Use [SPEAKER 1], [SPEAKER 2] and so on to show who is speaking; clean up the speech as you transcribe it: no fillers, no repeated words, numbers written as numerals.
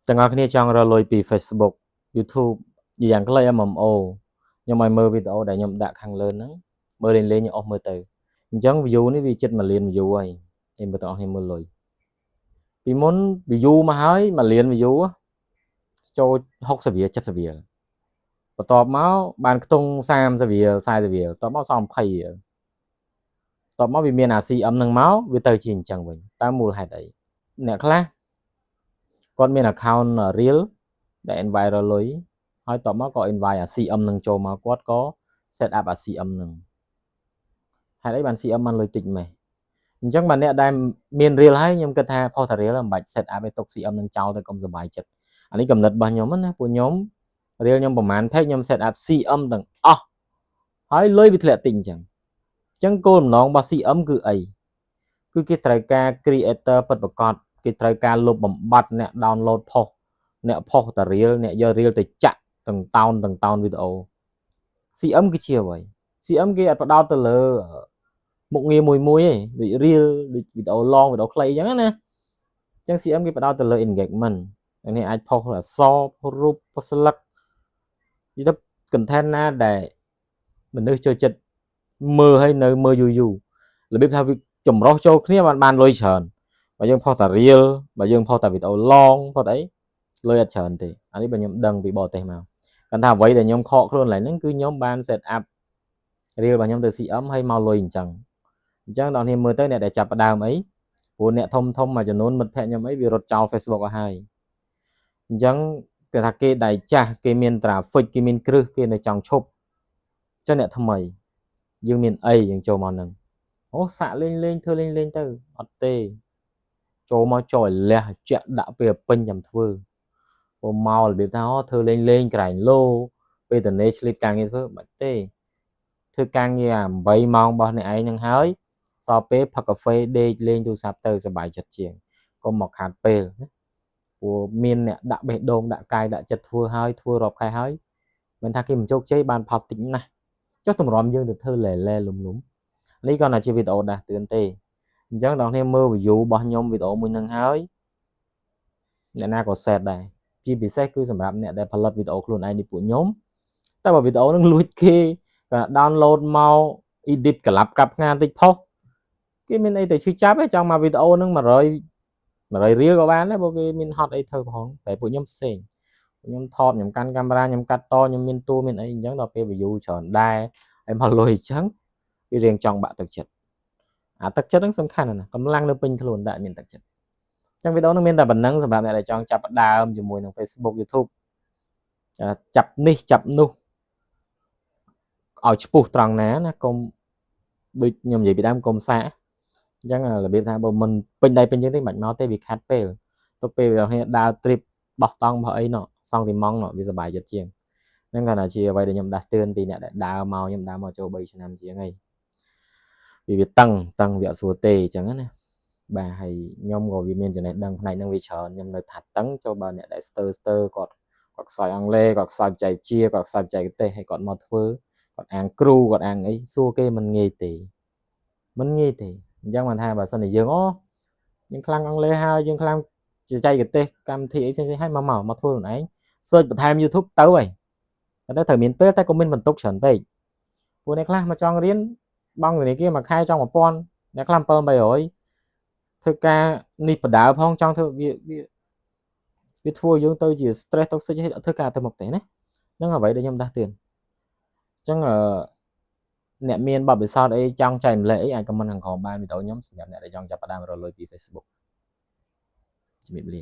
[SPEAKER 1] ទាំងអស់គ្នាចង់រកលុយពី Facebook YouTube យ៉ាងខ្លី MMO ខ្ញុំឲ្យមើលវីដេអូដែលខ្ញុំដាក់ខាងលើហ្នឹងមើលលេងៗអស់មើលទៅអញ្ចឹង view នេះវាជិត1លាន view ហើយខ្ញុំបន្តឲ្យមើលលុយពីមុន view មកហើយ1លាន view ចូល60រៀល70រៀលបន្ទាប់មកបានខ្ទង់30រៀល40រៀលបន្ទាប់មកសល់20រៀលបន្ទាប់មកវាមានអា CM ហ្នឹងមកវាទៅជាអញ្ចឹងវិញតើមូលហេតុអីអ្នកខ្លះគាត់មាន account real ដែល invite រលុយហើយតបមកក៏ invite អា CM នឹងចូលមកគាត់ក៏ set up អា CM នឹងហេតុអីបាន CM បានលុយតិចម៉េះអញ្ចឹងបើអ្នកដែលមាន real ហើយខ្ញុំគិតថាផុសតា real មិនបាច់ set up ឲ្យទុក CM នឹងចោលទៅកុំសុបាយចិត្តអានេះកំណត់របស់ខ្ញុំណាពួកខ្ញុំ real ខ្ញុំប្រហែល page ខ្ញុំ set up CM ទាំងអស់ហើយលុយវាធ្លាក់តិចអញ្ចឹងគោលបំណងរបស់ CM គឺអីគឺគេត្រូវការ creator ពិតប្រាកដគេត្រូវការលុបបំបត្តិអ្នក download ផុសអ្នកផុសតា real អ្នកយក real ទៅចាក់ទាំងតោនវីដេអូ CM គឺជាអ្វី CM គេអត់បដោតទៅលើមុខងារមួយទេដូច real ដូចវីដេអូ long វីដេអូខ្លីអញ្ចឹងណាអញ្ចឹង CM គេបដោតទៅលើ engagement នេះអាចផុសអក្សរផុសរូបផុសស្លឹកនិយាយទៅ content ណាដែលមនុស្សចូលចិត្តមើលហើយនៅមើលយូររបៀបថាវាចម្រុះចូលគ្នាបានលុយច្រើនបើយើងផុសតា real បើយើងផុសតាវីដេអូ long ផុសអីលុយអត់ច្រើនទេអានេះបើខ្ញុំដឹងពីបរទេសមកគាត់ថាអ្វីដែលខ្ញុំខកខ្លួនឡើងហ្នឹងគឺខ្ញុំបាន set up real របស់ខ្ញុំទៅ CM ហើយមកលុយអញ្ចឹងដល់នេះមើលទៅអ្នកដែលចាប់ផ្ដើមអីព្រោះអ្នកធំមួយចំនួនមិត្តភ័ក្តិខ្ញុំអីវារត់ចោល Facebook អស់ហើយអញ្ចឹងគេថាគេដែលចាស់គេមាន traffic គេមានគ្រឹះគេនៅចង់ឈប់ចឹងអ្នកថ្មីយើងមានអីយើងចូលមកហ្នឹងអូសាក់លេងធ្វើលេងទៅអត់ទេចូលមកចោលលះជាក់ដាក់ពេលពេញចាំធ្វើព្រោះមករបៀបថាធ្វើលេងក្រែងលោពេលតនេឆ្លៀតការងារធ្វើមិនទេធ្វើការងារ8ម៉ោងរបស់អ្នកឯងហ្នឹងហើយសល់ពេលផឹកកាហ្វេដេកលេងទូរស័ព្ទទៅសប្បាយចិត្តជាងកុំមកខាតពេលណាព្រោះមានអ្នកដាក់បេះដូងដាក់កាយដាក់ចិត្តធ្វើហើយធ្វើរាប់ខែហើយមិនថាគេមិនជោគជ័យបានផលតិចណាស់ចុះតម្រាំយើងទៅធ្វើលែលំនេះក៏ជាវីដេអូដាស់តឿនទេអញ្ចឹងដល់គ្នាមើល view របស់ខ្ញុំវីដេអូមួយហ្នឹងហើយអ្នកណាក៏ set ដែរជាពិសេសគឺសម្រាប់អ្នកដែលផលិតវីដេអូខ្លួនឯងនេះពួកខ្ញុំតែបើវីដេអូហ្នឹងលួចគេក៏ download មក edit ក្លាប់កាប់ងាបន្តិចផុសគេមានអីទៅឈឺចាប់ទេចង់មកវីដេអូហ្នឹង100រៀលក៏បានដែរព្រោះគេមានហត់អីធ្វើផងតែពួកខ្ញុំផ្សេងខ្ញុំថតខ្ញុំកាន់កាមេរ៉ាខ្ញុំកាត់តខ្ញុំមានតួមានអីអញ្ចឹងដល់ពេល view ច្រើនដែរហើយមកលុយអញ្ចឹងវារៀងចង់បាក់ទឹកចិត្តអាទឹកចិត្តហ្នឹងសំខាន់ណាស់កម្លាំងនៅពេញខ្លួនតែមានទឹកចិត្តអញ្ចឹងវីដេអូហ្នឹងមានតែប៉ុណ្្នឹងសម្រាប់អ្នកដែលចង់ចាប់ផ្ដើមជាមួយនឹង Facebook YouTube ចាប់នេះចាប់នោះឲ្យឈ្មោះត្រង់ណាកុំដូចខ្ញុំនិយាយពីដើមកុំសាអញ្ចឹងរបៀបថាបើមិនពេញដៃពេញជើងទេមិនមកទេវាខាត់ពេលទុកពេលវាដើរ trip បោះតង់បោះអីណោះសង់ទីម៉ងណោះវាសុបាយចិត្តជាងហ្នឹងគាត់ថាជាអ្វីដែលខ្ញុំដាស់តឿនពីអ្នកដែលដើរមកខ្ញុំដើរមកចូល3ឆ្នាំជាងហើយវាតឹងវាអត់ស្រួលទេអញ្ចឹងណាបាទហើយខ្ញុំក៏វាមានចំណេះដឹងផ្នែកហ្នឹងវាច្រើនខ្ញុំនៅថាតឹងចូលបើអ្នកដែលស្ទើគាត់ខ្សោយអង់គ្លេសគាត់ខ្សោយបច្ចេកវិទ្យាគាត់ខ្សោយបច្ចេកទេសហើយគាត់មកធ្វើគាត់អានគ្រូគាត់អានអីសួរគេមិនងាយទេអញ្ចឹងបានថាបើសិនជាយើងយើងខ្លាំងអង់គ្លេសហើយយើងខ្លាំងបច្ចេកទេសកម្មវិធីអីផ្សេងៗហើយមកធ្វើខ្លួនឯង search បន្ថែម YouTube ទៅហើយតែត្រូវមានពេលតែក៏មានបន្ទុកច្រើនពេកពួកអ្នកខ្លះមកចង់រៀនបង់ធនាគារមួយខែចង់1000អ្នកខ្លះ700ធ្វើការនេះបដើផងចង់ធ្វើវាធ្វើយើងទៅជា stress toxic ឲ្យធ្វើការទៅមុខទេណាហ្នឹងអ្វីដែលខ្ញុំដាស់តឿនអញ្ចឹងអ្នកមានបទពិសោធន៍អីចង់ចែកម្លែកអីអាច comment ខាងក្រោមបានវីដេអូខ្ញុំសម្រាប់អ្នកដែលចង់ចាប់ផ្ដើមរកលុយពី Facebook ជំរាបលា